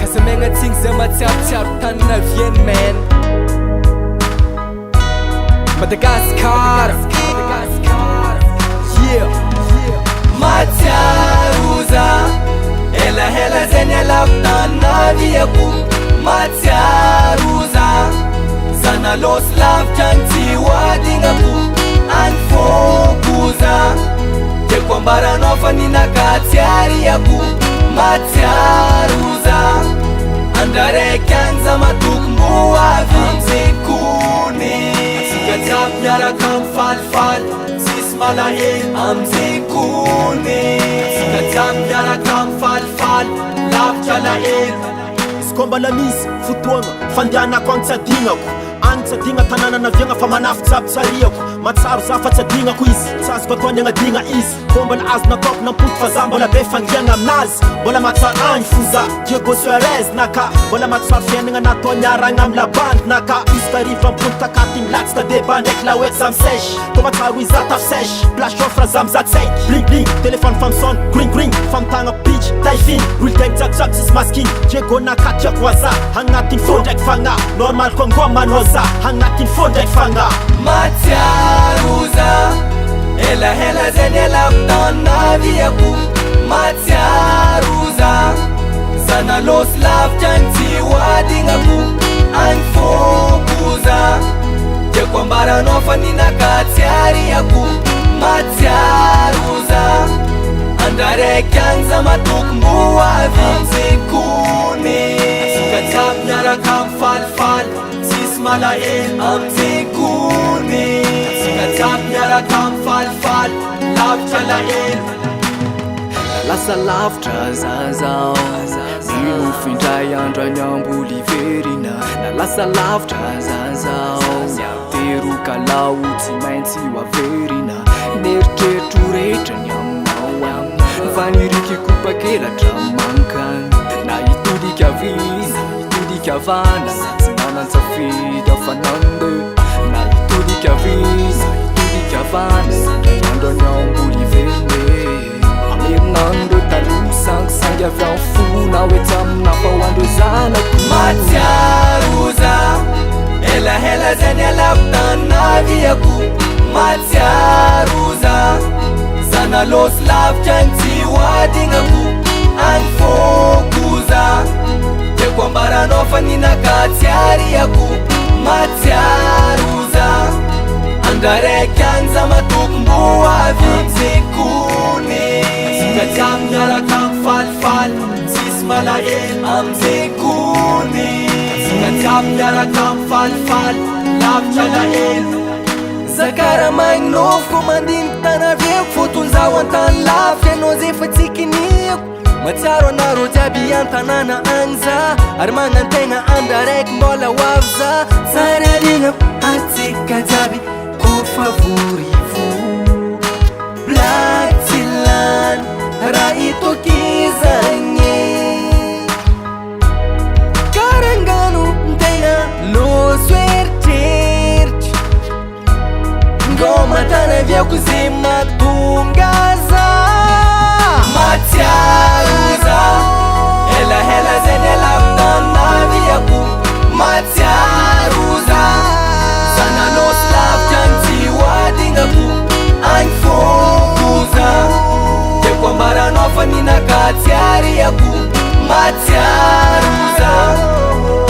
Kasamegna tsigny zay matsiarotsiaro tanina vieny man. Madagascar, yeah. Matsiaro za ela zay nialako tanaviako. Matsiaro za zanalosy lavitra ny tsy hoadignako. Any fôko za tiako ambaranao fa ninakatsiariako. Matsiaro za andraraiky any za matokombo avy amzekony. Tsika jiaby miaraka mifalifaly tsisy malahelo amzekony. Tsika jiaby miaraka mifalifaly lavitra lahelo. Izy koa mbala misy fotoagna fandehanako agny tsy adignako. Agny tsy adigna tanàna naviagna fa manafy jiaby tsariako. Matsaro za fa tsy adignako izy tsy azoko ataony agnadigna izy. Koa mbala azona ataoko nampoto fa za mbola be fangiagna aminazy. Mbola matsaro agny fo za Diego Suarez naka. Mbola matsaro fiaignana natao niaragna amy labandy naka. Izy tariva ampony takaty milatsy tadeba ndraiky la oety za misèche. Koa matsaro izy za tafisèche place chauffre za mizaty saiky. Bling bling téléphone famsone green green famtagna pitch taifiny roule gang jack sisy masking. Diego naka tiako aza agnatin'ny fô ndraiky fagna. Normal Congo manao za agnatin'ny fô ndraiky fagna. Matsiaro za ela zay nialako tanaviako. Matsiaro za zanalosy lavitra ny tsy hoadignako. Any fôko za tiako ambaranao fa ninakatsiariako. Matsiaro za andraraiky any za matokombo avy amzekony. Tsika jiaby miaraka mifalifaly tsisy malahelo amzekony. Tsika jiaby miaraka mifalifaly lavitra lahelo. Lasa lavitra zazao mifindray andro any Ambolivérina. Lasa lavitra zazao teroka lao tsy maintsy hoaverina. Neritreritro rehetra ny aminao faniriky kopakelatra mankany. Na hitodika avina hitodika avana tsy manan-tsafidy afanande. Na hitodika avina hitodika avana andro any Ambolivérina. Aminandro taloha sangisangy avy amin'ny fo na hoe tsaminafa ho andro zanako. Matsiaro za ela zay nialako tanaviako. Matsiaro za zanalosy lavitra ny tsy hoadignako. Any fôko za tiako ambaranao fa ninakatsiariako. Matsiaro za andraraiky any za matokombo avy amzekony. Tsika jiaby miaraka mifalifaly tsisy malahelo amzekony. Tsika jiaby miaraka mifalifaly lavitra lahelo. Zakara magninofoko mandiniky tanaviako. Fotony zaho antany lavitra anao zay fa tsy kinihako. Matsiaro anareo jiaby an-tanàna agny za ary magnantegna andraraiky mbola hoavy za. Tsaraligna atsika jiaby kofa vorivo black tsy lany raha itokizagny. Karangano ntegna loso eritreritry ngoma tanaviako zay mahatonga za. Matsiaro za ela zay nialako tanaviako. Matsiaro za zanalosy lavitra ny tsy hoadignako. Any fôko za tiako ambaranao fa ninakatsiariako. Matsiaro za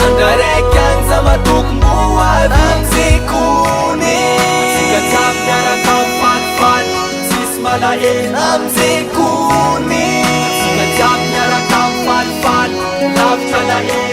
andraraiky any za matokombo avy amzekony. Tsika jiaby miaraka mifalifaly tsisy malahelo amzekony. Tsika jiaby miaraka mifalifaly lavitra lahelo.